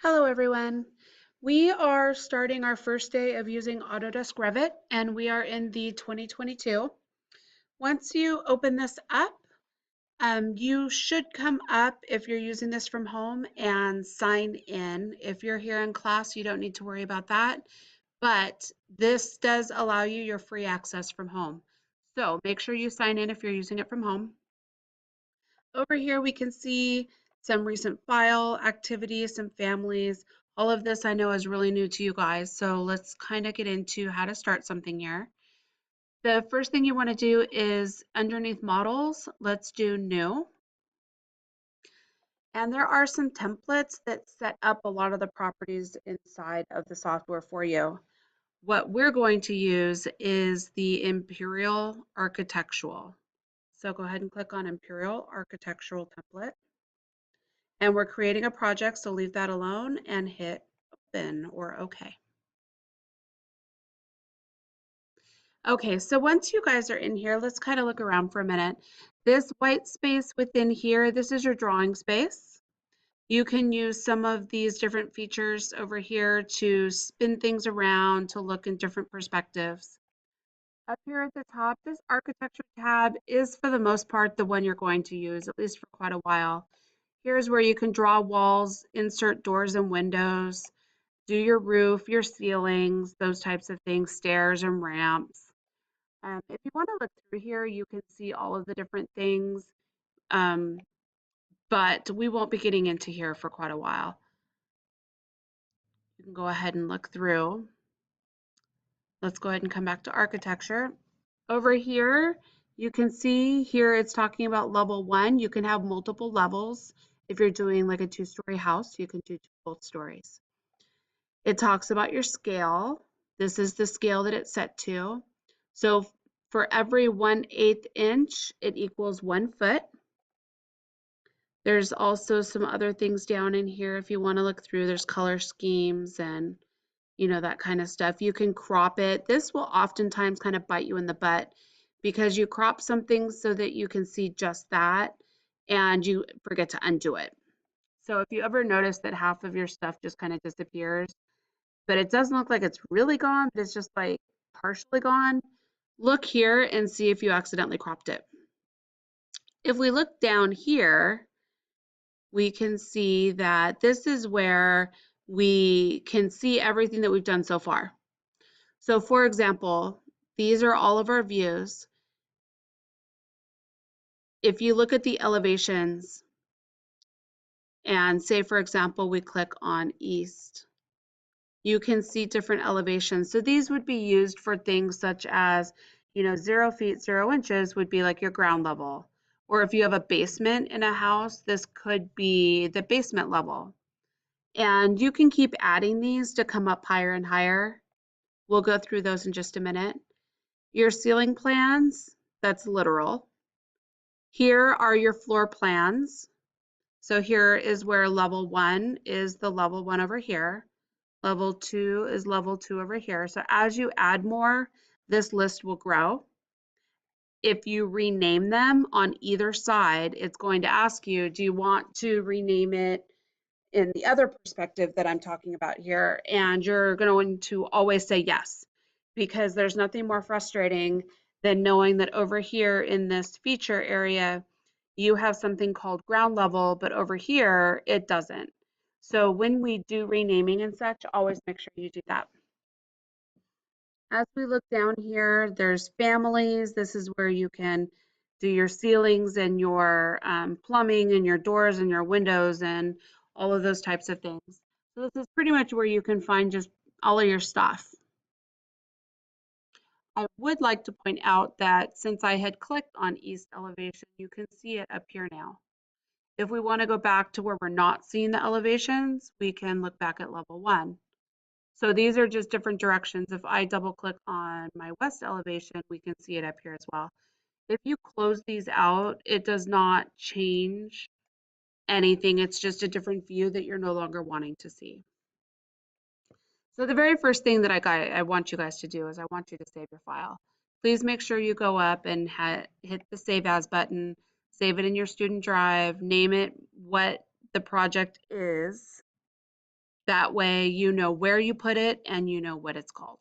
Hello everyone. We are starting our first day of using Autodesk Revit and we are in the 2022. Once you open this up, you should come up if you're using this from home and sign in. If you're here in class, you don't need to worry about that, but this does allow you your free access from home. So make sure you sign in if you're using it from home. Over here, we can see some recent file activities, some families. All of this I know is really new to you guys, so let's kind of get into how to start something here. The first thing you want to do is underneath models, let's do new. And there are some templates that set up a lot of the properties inside of the software for you. What we're going to use is the Imperial Architectural. So go ahead and click on Imperial Architectural Template. And we're creating a project, so leave that alone and hit open or OK. Okay, so once you guys are in here, let's kind of look around for a minute. This white space within here, this is your drawing space. You can use some of these different features over here to spin things around, to look in different perspectives. Up here at the top, this architecture tab is for the most part the one you're going to use, at least for quite a while. Here's where you can draw walls, insert doors and windows, do your roof, your ceilings, those types of things, stairs and ramps. If you want to look through here, you can see all of the different things, um, but we won't be getting into here for quite a while. You can go ahead and look through. Let's go ahead and come back to architecture. Over here, you can see here it's talking about level 1. You can have multiple levels. If you're doing like a 2-story house, you can do both stories. It talks about your scale. This is the scale that it's set to. So for every 1/8 inch, it equals 1 foot. There's also some other things down in here if you want to look through. There's color schemes and that kind of stuff. You can crop it. This will oftentimes kind of bite you in the butt because you crop something so that you can see just that and you forget to undo it. So if you ever notice that half of your stuff just kind of disappears, but it doesn't look like it's really gone, but it's just like partially gone, look here and see if you accidentally cropped it. If we look down here, we can see that this is where we can see everything that we've done so far. So for example, these are all of our views. If you look at the elevations and say, for example, we click on east, you can see different elevations. So these would be used for things such as, 0 feet, 0 inches would be like your ground level. Or if you have a basement in a house, this could be the basement level. And you can keep adding these to come up higher and higher. We'll go through those in just a minute. Your ceiling plans, that's literal. Here are your floor plans. So here is where level 1 is the level 1 over here. Level 2 is level 2 over here. So as you add more, this list will grow. If you rename them on either side, it's going to ask you, do you want to rename it in the other perspective that I'm talking about here? And you're going to always say yes, because there's nothing more frustrating than knowing that over here in this feature area, you have something called ground level, but over here it doesn't. So when we do renaming and such, always make sure you do that. As we look down here, there's families. This is where you can do your ceilings and your plumbing and your doors and your windows and all of those types of things. So this is pretty much where you can find just all of your stuff. I would like to point out that since I had clicked on east elevation, you can see it up here now. If we want to go back to where we're not seeing the elevations, we can look back at level 1. So these are just different directions. If I double click on my west elevation, we can see it up here as well. If you close these out, it does not change anything. It's just a different view that you're no longer wanting to see. So the very first thing that I want you guys to do is I want you to save your file. Please make sure you go up and hit the Save As button, save it in your student drive, name it what the project is. That way you know where you put it and you know what it's called.